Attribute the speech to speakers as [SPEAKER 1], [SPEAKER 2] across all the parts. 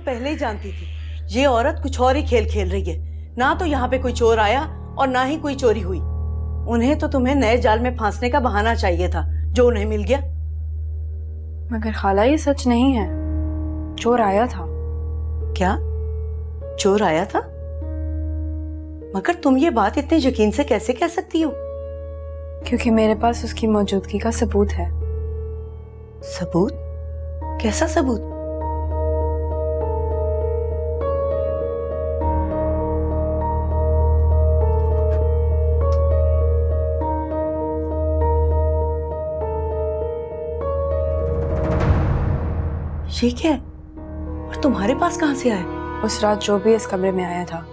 [SPEAKER 1] पहले ही जानती थी ये औरत कुछ और ही खेल खेल रही है। ना तो यहाँ पे कोई चोर आया और ना ही कोई चोरी हुई। उन्हें तो तुम्हें नए जाल में फांसने का बहाना चाहिए था जो उन्हें मिल गया।
[SPEAKER 2] मगर खाला ये सच नहीं है, चोर आया था।
[SPEAKER 1] क्या चोर आया था? मगर तुम ये बात इतने यकीन से कैसे कह सकती हो?
[SPEAKER 2] क्योंकि मेरे पास उसकी मौजूदगी का सबूत है।
[SPEAKER 1] सबूत? कैसा सबूत? ये क्या है? और तुम्हारे पास कहां से आया?
[SPEAKER 2] उस रात जो भी इस कमरे में आया था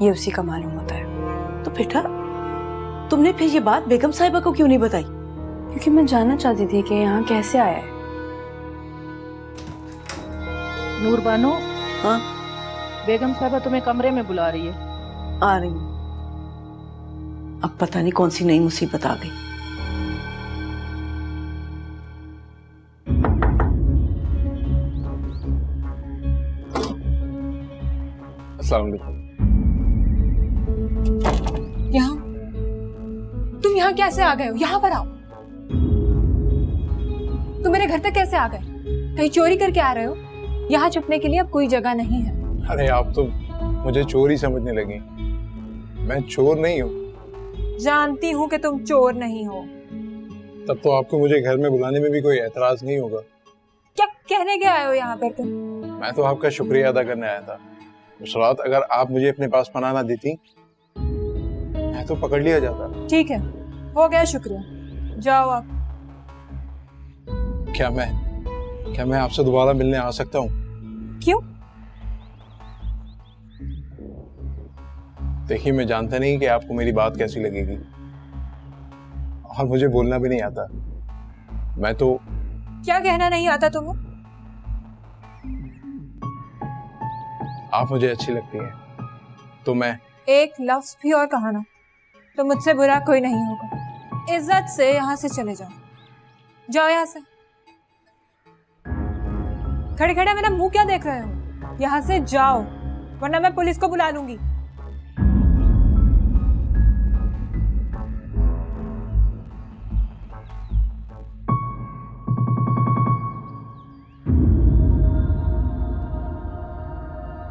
[SPEAKER 2] ये उसी का मालूम होता है।
[SPEAKER 1] तो बेटा तुमने फिर ये बात बेगम साहिबा को क्यों नहीं बताई?
[SPEAKER 2] क्योंकि मैं जानना चाहती थी कि यहाँ कैसे आया है।
[SPEAKER 3] नूर बानो,
[SPEAKER 1] हाँ
[SPEAKER 3] बेगम साहबा तुम्हें कमरे में बुला रही है।
[SPEAKER 1] आ रही हूँ। अब पता नहीं कौन सी नई मुसीबत आ गई।
[SPEAKER 4] अस्सलाम वालेकुम।
[SPEAKER 2] यहाँ तुम यहाँ कैसे आ गए हो? यहाँ पर आओ। तुम मेरे घर तक कैसे आ गए? कहीं चोरी करके आ रहे हो? यहाँ छुपने के लिए अब कोई जगह नहीं है।
[SPEAKER 4] अरे आप तो मुझे चोर ही समझने लगी। मैं चोर नहीं हूँ।
[SPEAKER 2] जानती हूँ कि तुम चोर नहीं हो।
[SPEAKER 4] तब तो आपको मुझे घर में बुलाने में भी कोई एतराज नहीं होगा।
[SPEAKER 2] क्या कहने के आए हो यहाँ पर तुम?
[SPEAKER 4] मैं तो आपका शुक्रिया अदा करने आया था। उस रात अगर आप मुझे अपने पास पनाह ना देती मैं तो पकड़ लिया जाता।
[SPEAKER 2] ठीक है, हो गया शुक्रिया। जाओ आप।
[SPEAKER 4] क्या मैं आपसे दोबारा मिलने आ सकता हूँ?
[SPEAKER 2] क्यों?
[SPEAKER 4] देखिए मैं जानता नहीं कि आपको मेरी बात कैसी लगेगी और मुझे बोलना भी नहीं आता। मैं तो
[SPEAKER 2] क्या कहना नहीं आता तुम्हें?
[SPEAKER 4] आप मुझे अच्छी लगती हैं तो मैं
[SPEAKER 2] एक लफ्ज भी और कहा ना तो मुझसे बुरा कोई नहीं होगा। इज्जत से यहाँ से चले जाओ। जाओ यहाँ से। खड़े खड़े मेरा मुंह क्या देख रहे हो? यहाँ से जाओ वरना मैं पुलिस को बुला लूंगी।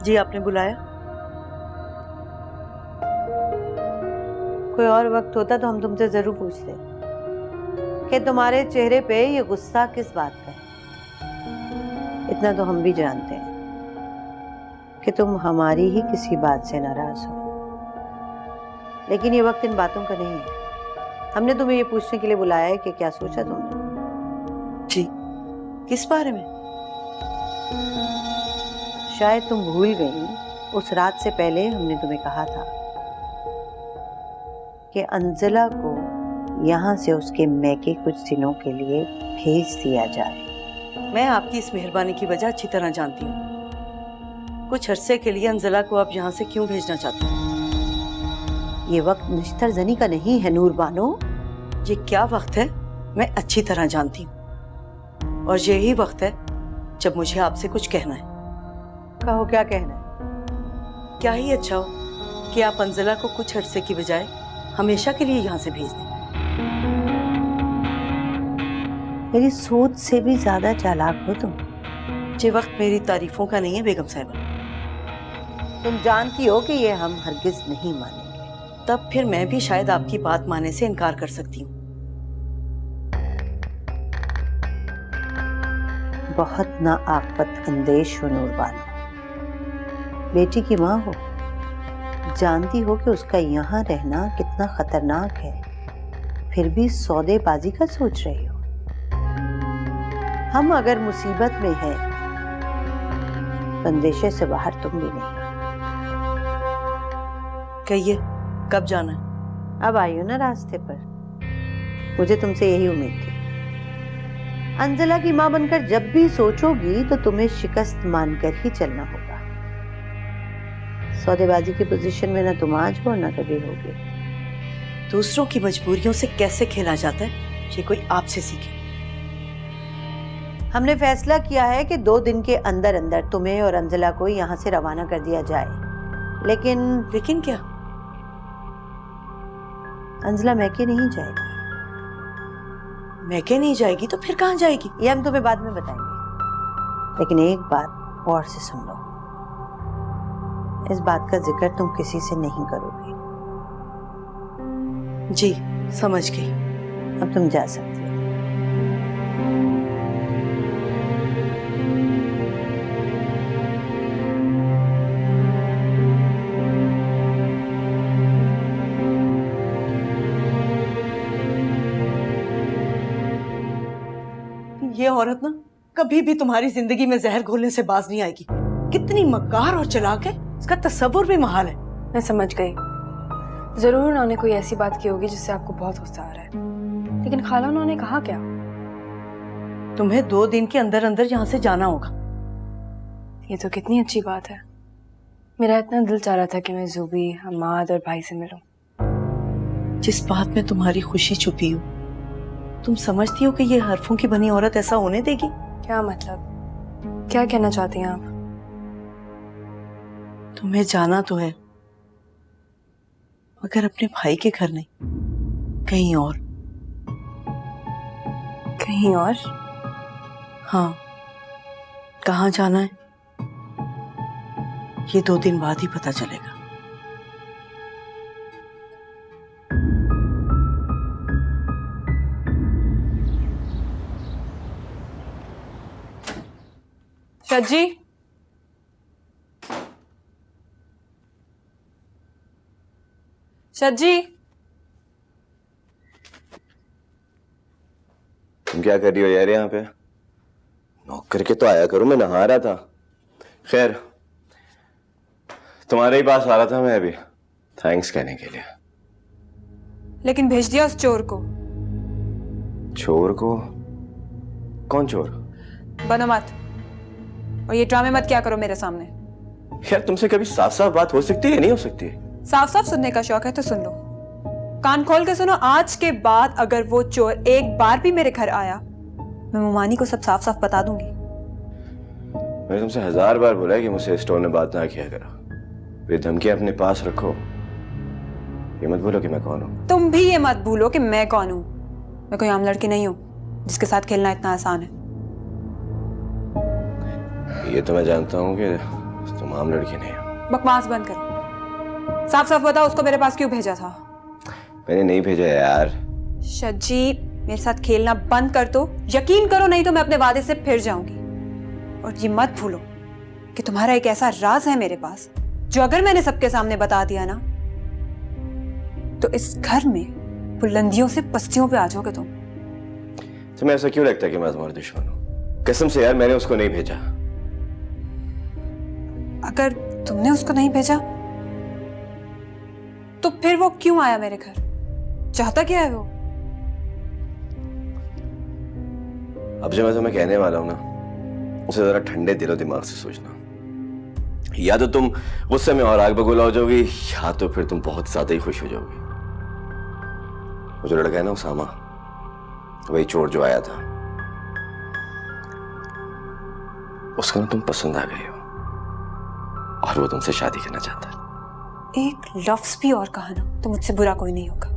[SPEAKER 1] जी आपने बुलाया? कोई और वक्त होता तो हम तुमसे जरूर पूछते कि तुम्हारे चेहरे पे ये गुस्सा किस बात का है। इतना तो हम भी जानते हैं कि तुम हमारी ही किसी बात से नाराज हो, लेकिन ये वक्त इन बातों का नहीं है। हमने तुम्हें ये पूछने के लिए बुलाया है कि क्या सोचा तुमने। जी किस बारे में? शायद तुम भूल गई, उस रात से पहले हमने तुम्हें कहा था कि अंजला को यहाँ से उसके मैके कुछ दिनों के लिए भेज दिया जाए। मैं आपकी इस मेहरबानी की वजह अच्छी तरह जानती हूँ। कुछ अरसे के लिए अंजला को आप यहाँ से क्यों भेजना चाहते हैं? ये वक्त निश्तर जनी का नहीं है नूर बानो। ये क्या वक्त है मैं अच्छी तरह जानती हूँ, और यही वक्त है जब मुझे आपसे कुछ कहना है। कहो क्या कहना है? क्या ही अच्छा हो कि आप अंजला को कुछ अरसे की बजाय हमेशा के लिए यहाँ से भेज दें। मेरी सोच से भी ज्यादा चालाक हो तुम। ये वक्त मेरी तारीफों का नहीं है बेगम साहिबा। तुम जानती हो कि ये हम हरगिज नहीं मानेंगे। तब फिर मैं भी शायद आपकी बात मानने से इनकार कर सकती हूँ। बहुत नाआकबत अंदेश हो नूरबानो। बेटी की माँ हो, जानती हो कि उसका यहाँ रहना कितना खतरनाक है, फिर भी सौदेबाजी का सोच रही हो। हम अगर मुसीबत में हैं, अंदेशे से बाहर तुम भी नहीं। कहिए कब जाना है? अब आई हो ना रास्ते पर। मुझे तुमसे यही उम्मीद थी। अंजला की माँ बनकर जब भी सोचोगी तो तुम्हें शिकस्त मानकर ही चलना होगा। सौदेबाजी की पोजीशन में ना तुम आज हो ना कभी होगे। दूसरों की मजबूरियों से कैसे खेला जाता है ये कोई आपसे सीखे। हमने फैसला किया है कि 2 दिन के अंदर अंदर तुम्हें और अंजला को यहाँ से रवाना कर दिया जाए। लेकिन
[SPEAKER 2] क्या?
[SPEAKER 1] अंजला मैके नहीं जाएगी।
[SPEAKER 2] मैके नहीं जाएगी तो फिर कहाँ जाएगी?
[SPEAKER 1] ये हम तुम्हें बाद में बताएंगे, लेकिन एक बात और से सुन लो, इस बात का जिक्र तुम किसी से नहीं करोगे।
[SPEAKER 2] जी समझ गई।
[SPEAKER 1] अब तुम जा सकती हो।
[SPEAKER 2] ये औरत ना कभी भी तुम्हारी जिंदगी में जहर घोलने से बाज नहीं आएगी। कितनी मक्कार और चालाक है, इसका तस्वुर भी महाल है।
[SPEAKER 5] मैं समझ गई, जरूर उन्होंने कोई ऐसी बात की होगी जिससे आपको बहुत गुस्सा आ रहा है। लेकिन खाला उन्होंने कहा क्या?
[SPEAKER 2] तुम्हें 2 दिन के अंदर अंदर यहाँ से जाना होगा।
[SPEAKER 5] ये तो कितनी अच्छी बात है। मेरा इतना दिल चाह रहा था कि मैं ज़ुबी, हमाद और भाई से मिलूं।
[SPEAKER 2] जिस बात में तुम्हारी खुशी छुपी हो, तुम समझती हो कि ये हरफों की बनी औरत ऐसा होने देगी?
[SPEAKER 5] क्या मतलब? क्या कहना चाहती हैं आप?
[SPEAKER 2] तुम्हें जाना तो है, मगर अपने भाई के घर नहीं, कहीं और।
[SPEAKER 5] कहीं और?
[SPEAKER 2] हाँ, कहाँ जाना है ये 2 दिन बाद ही पता चलेगा। सज्जी, सज्जी,
[SPEAKER 6] तुम क्या कर रही हो यार यहाँ पे? नॉक करके तो आया करो, मैं नहा रहा था। खैर, तुम्हारे ही पास आ रहा था मैं अभी, थैंक्स कहने के लिए।
[SPEAKER 5] लेकिन भेज दिया उस चोर को।
[SPEAKER 6] चोर को? कौन चोर?
[SPEAKER 5] बनो मत, और ये ड्रामे मत क्या करो मेरे सामने।
[SPEAKER 6] यार तुमसे कभी साफ साफ बात हो सकती है, नहीं हो सकती?
[SPEAKER 5] साफ साफ सुनने का शौक है तो सुन लो, कान खोल के सुनो। आज के बाद अगर वो चोर एक बार भी मेरे घर आया, मैं मुमानी को सब साफ साफ बता दूंगी।
[SPEAKER 6] मैंने तुमसे 1000 बार बोला है कि मुझसे इस टोन में बात ना किया करो। ये धमकियां अपने पास रखो। ये मत बोलो कि मैं कौन हूं।
[SPEAKER 5] तुम भी ये मत भूलो कि मैं कौन हूं। मैं कोई आम लड़की नहीं हूं जिसके साथ खेलना इतना आसान है।
[SPEAKER 6] ये तो मैं जानता हूं कि तुम आम लड़की नहीं हो।
[SPEAKER 5] बकवास बंद करो, साफ साफ बताओ उसको मेरे पास क्यों भेजा था?
[SPEAKER 6] मैंने नहीं भेजा यार।
[SPEAKER 5] शज्जी, मेरे साथ खेलना बंद कर दो, यकीन करो, नहीं तो मैं अपने वादे से फिर जाऊंगी। और ये मत भूलो कि तुम्हारा एक ऐसा राज है मेरे पास जो अगर मैंने सबके सामने बता दिया ना, तो इस घर में बुलंदियों से पस्तियों पे आ जाओगे तुम।
[SPEAKER 6] तुम्हें ऐसा क्यों लगता है कि मैं तुम्हारा दुश्मन हूं? कसम से यार, मैंने उसको नहीं भेजा।
[SPEAKER 5] अगर तुमने उसको नहीं भेजा तो फिर वो क्यों आया मेरे घर? चाहता क्या है वो?
[SPEAKER 6] अब जो मैं तुम्हें कहने वाला हूं ना, उसे जरा ठंडे दिलो दिमाग से सोचना। या तो तुम गुस्से में और आग बबूला हो जाओगी, या तो फिर तुम बहुत ज्यादा ही खुश हो जाओगी। वो जो लड़का है ना उसामा, वही चोर जो आया था, उसको ना तुम पसंद आ गई हो और वो तुमसे शादी करना चाहता है।
[SPEAKER 5] एक लफ्ज भी और कहा ना तो मुझसे बुरा कोई नहीं होगा।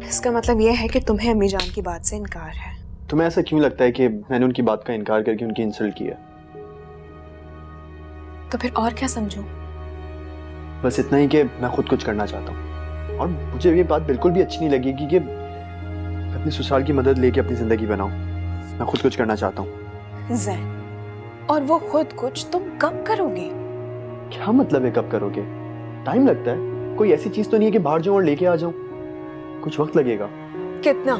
[SPEAKER 5] इसका मतलब यह है कि तुम्हें अम्मी जान की बात से इनकार है।
[SPEAKER 7] तुम्हें ऐसा क्यों लगता है कि मैंने उनकी बात का इनकार करके उनकी इंसल्ट किया?
[SPEAKER 5] तो फिर और क्या समझूं?
[SPEAKER 7] बस इतना ही कि मैं खुद कुछ करना चाहता हूँ, और मुझे ये बात बिल्कुल भी अच्छी नहीं लगेगी कि अपने ससुराल की मदद लेके अपनी जिंदगी बनाऊं। मैं खुद कुछ करना चाहता हूँ।
[SPEAKER 5] ज़ैन, और वो खुद कुछ तुम कब करोगे?
[SPEAKER 7] क्या मतलब है कब करोगे? टाइम लगता है, कोई ऐसी चीज तो नहीं है कि बाहर जाऊं और लेके आ जाऊं। कुछ वक्त लगेगा।
[SPEAKER 5] कितना?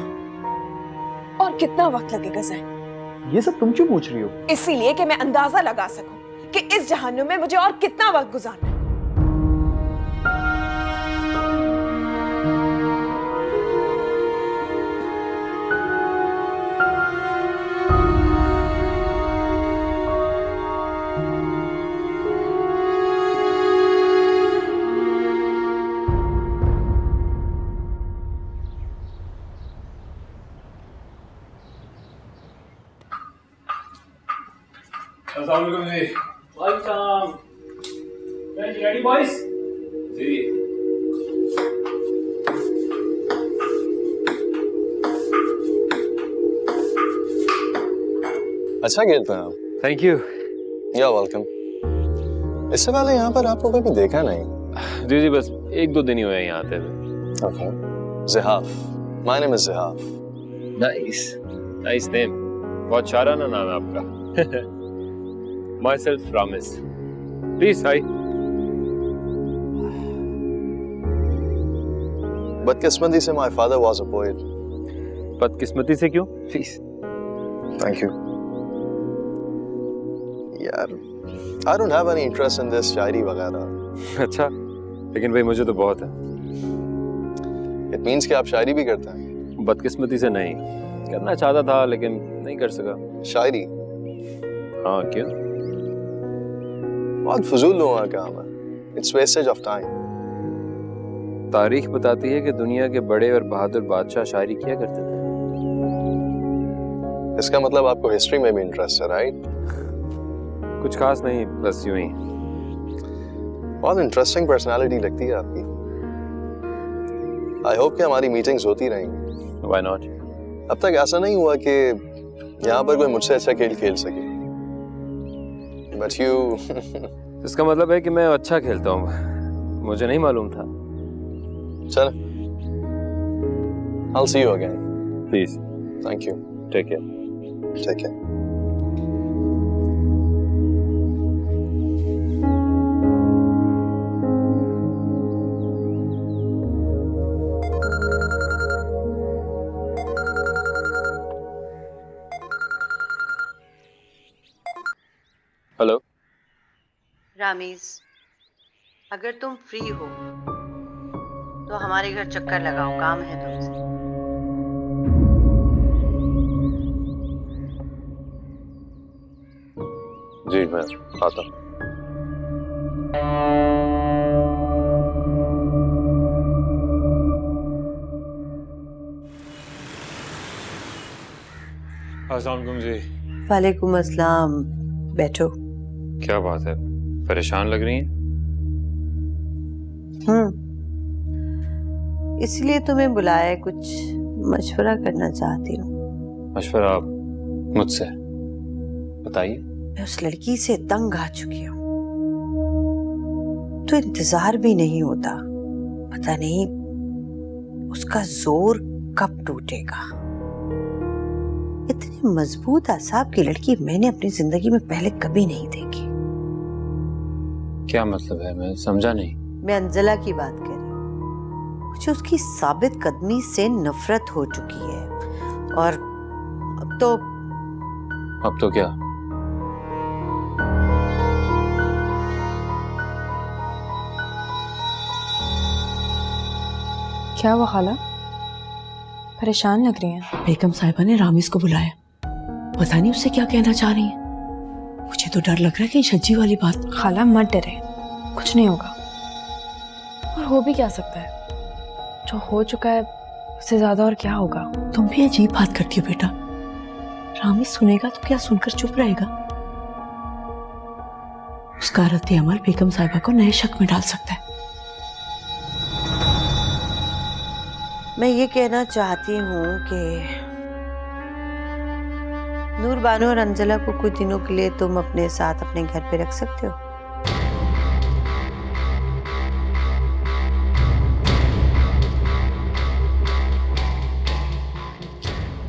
[SPEAKER 5] और कितना वक्त लगेगा ज़ैन?
[SPEAKER 7] ये सब तुम क्यों पूछ रही हो?
[SPEAKER 5] इसीलिए कि मैं अंदाजा लगा सकूं कि इस जहन्नुम में मुझे और कितना वक्त गुजारना है।
[SPEAKER 8] अस्सलामुअलैकुम जी। वालेकुम। Ready boys? जी।
[SPEAKER 9] अच्छा खेलते हैं आप।
[SPEAKER 8] Thank you.
[SPEAKER 9] या वेलकम। इससे पहले यहाँ पर आपको कभी देखा नहीं।
[SPEAKER 8] जी बस 1-2 दिन ही हुए हैं यहाँ आते हुए।
[SPEAKER 9] Okay. Zihaf. My name is Zihaf.
[SPEAKER 8] Nice name. बहुत शाराना नाम है आपका। Myself Ramis. Please hi.
[SPEAKER 9] बदकिस्मती से my father was a poet.
[SPEAKER 8] बदकिस्मती से क्यों? प्लीज।
[SPEAKER 9] Thank you. यार, I don't have any interest in this शायरी वगैरह।
[SPEAKER 8] अच्छा, लेकिन भाई मुझे तो बहुत है।
[SPEAKER 9] It means कि आप शायरी भी करते हैं?
[SPEAKER 8] बदकिस्मती से नहीं, करना चाहता था लेकिन नहीं कर सका।
[SPEAKER 9] शायरी?
[SPEAKER 8] हाँ, क्यों?
[SPEAKER 9] बहुत फजूल लोगों का काम है। It's wastage of time।
[SPEAKER 8] तारीख बताती है कि दुनिया के बड़े और बहादुर बादशाह शायरी किया करते थे।
[SPEAKER 9] इसका मतलब आपको हिस्ट्री में भी इंटरेस्ट है, राइट?
[SPEAKER 8] कुछ खास नहीं, बस यूं ही।
[SPEAKER 9] बहुत इंटरेस्टिंग पर्सनालिटी लगती है आपकी। आई होप कि हमारी मीटिंग्स होती रहेंगी।
[SPEAKER 8] Why not?
[SPEAKER 9] अब तक ऐसा नहीं हुआ कि यहाँ पर कोई मुझसे अच्छा खेल खेल सके। But you
[SPEAKER 8] इसका मतलब है कि मैं अच्छा खेलता हूँ। मुझे नहीं मालूम था।
[SPEAKER 9] चल, I'll see you again।
[SPEAKER 8] Please,
[SPEAKER 9] Thank you।
[SPEAKER 8] take care।
[SPEAKER 9] Take care।
[SPEAKER 8] Hello.
[SPEAKER 1] Ramiz, अगर तुम फ्री हो तो हमारे घर चक्कर लगाओ, काम है तुमसे।
[SPEAKER 8] जी मैं आता हूँ। अस्सलाम वालेकुम जी।
[SPEAKER 1] वालेकुम अस्सलाम। बैठो।
[SPEAKER 8] क्या बात है, परेशान लग रही हैं?
[SPEAKER 1] इसलिए तुम्हें बुलाया है, कुछ मशवरा करना चाहती हूँ।
[SPEAKER 8] मशवरा आप मुझसे? बताइए।
[SPEAKER 1] मैं उस लड़की से तंग आ चुकी हूँ। तो इंतजार भी नहीं होता, पता नहीं उसका जोर कब टूटेगा। इतनी मजबूत आसाब की लड़की मैंने अपनी जिंदगी में पहले कभी नहीं देखी।
[SPEAKER 8] क्या मतलब है, मैं समझा नहीं।
[SPEAKER 1] मैं अंजला की बात कर रही हूँ। मुझे उसकी साबित कदमी से नफरत हो चुकी है और अब तो
[SPEAKER 8] क्या?
[SPEAKER 2] क्या हुआ खाला? परेशान लग रही हैं।
[SPEAKER 1] बेगम साहिबा ने रामीज को बुलाया, पता नहीं उससे क्या कहना चाह रही है। मुझे तो डर लग रहा है कि सच्ची वाली बात।
[SPEAKER 2] खाला मत डरे, कुछ नहीं होगा। और हो भी क्या सकता है, जो हो चुका है उससे ज्यादा और क्या होगा।
[SPEAKER 1] तुम भी अजीब बात करती हो बेटा। रामीज सुनेगा तो क्या सुनकर चुप रहेगा? उसका रद्द अमल बेगम साहिबा को नए शक में डाल सकता है। मैं ये कहना चाहती हूँ कि नूर बानो और अंजला को कुछ दिनों के लिए तुम अपने साथ अपने घर पे रख सकते हो।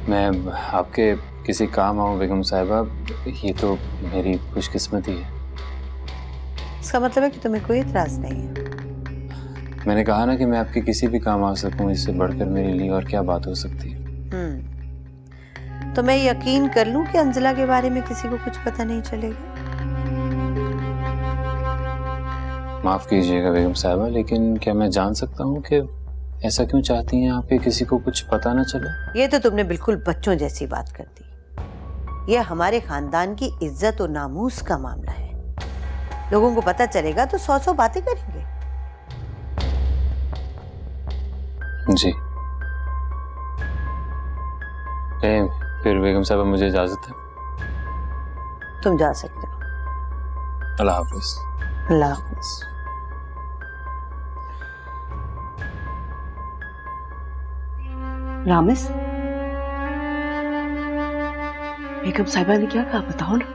[SPEAKER 8] मैं आपके किसी काम आऊँ बेगम साहिबा, ये तो मेरी खुशकिस्मती है।
[SPEAKER 1] इसका मतलब है कि तुम्हें कोई इतराज नहीं है।
[SPEAKER 8] मैंने कहा ना कि मैं आपके किसी भी काम आ सकूं, इससे बढ़कर मेरे लिए और क्या बात हो सकती है।
[SPEAKER 1] तो मैं यकीन कर लूं कि अंजला के बारे में किसी को कुछ पता नहीं चलेगा?
[SPEAKER 8] माफ कीजिएगा बेगम साहिबा, लेकिन क्या मैं जान सकता हूँ कि ऐसा क्यों चाहती हैं आप कि किसी को कुछ पता ना चले?
[SPEAKER 1] ये तो तुमने बिल्कुल बच्चों जैसी बात कर दी। यह हमारे खानदान की इज्जत और नामूस का मामला है। लोगों को पता चलेगा तो 100 बातें करेंगे।
[SPEAKER 8] जी फिर बेगम साहब मुझे इजाजत है?
[SPEAKER 1] तुम जा सकते हो।
[SPEAKER 8] अल्लाह हाफिज।
[SPEAKER 1] अल्लाह हाफिज। रामिस, बेगम साहिबा ने क्या कहा बताओ ना।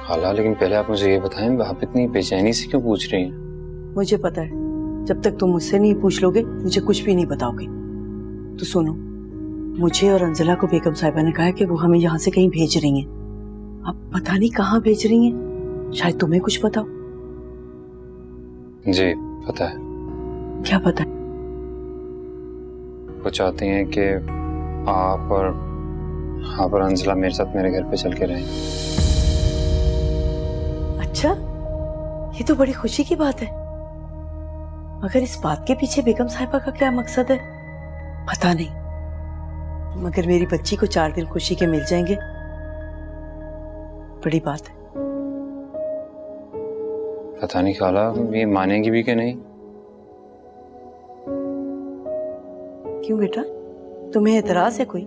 [SPEAKER 8] खाला, लेकिन पहले आप मुझे ये बताएं, आप इतनी बेचैनी से क्यों पूछ रही हैं?
[SPEAKER 1] मुझे पता है, जब तक तुम मुझसे नहीं पूछ लोगे मुझे कुछ भी नहीं बताओगे। तो सुनो, मुझे और अंजला को बेगम साहिबा ने कहा है कि वो हमें यहाँ से कहीं भेज रही हैं। अब पता नहीं कहाँ भेज रही हैं, शायद तुम्हें कुछ पता हो।
[SPEAKER 8] जी पता है।
[SPEAKER 1] क्या पता है?
[SPEAKER 8] वो चाहती हैं कि आप और अंजला मेरे साथ मेरे घर पे चल के रहें।
[SPEAKER 1] अच्छा, ये तो बड़ी खुशी की बात है। मगर इस बात के पीछे बेगम साहिबा का क्या मकसद है पता नहीं। मगर मेरी बच्ची को 4 दिन खुशी के मिल जाएंगे, बड़ी बात है।
[SPEAKER 8] पता नहीं खाला, ये मानेंगी भी कि नहीं।
[SPEAKER 1] क्यों बेटा, तुम्हें एतराज है कोई?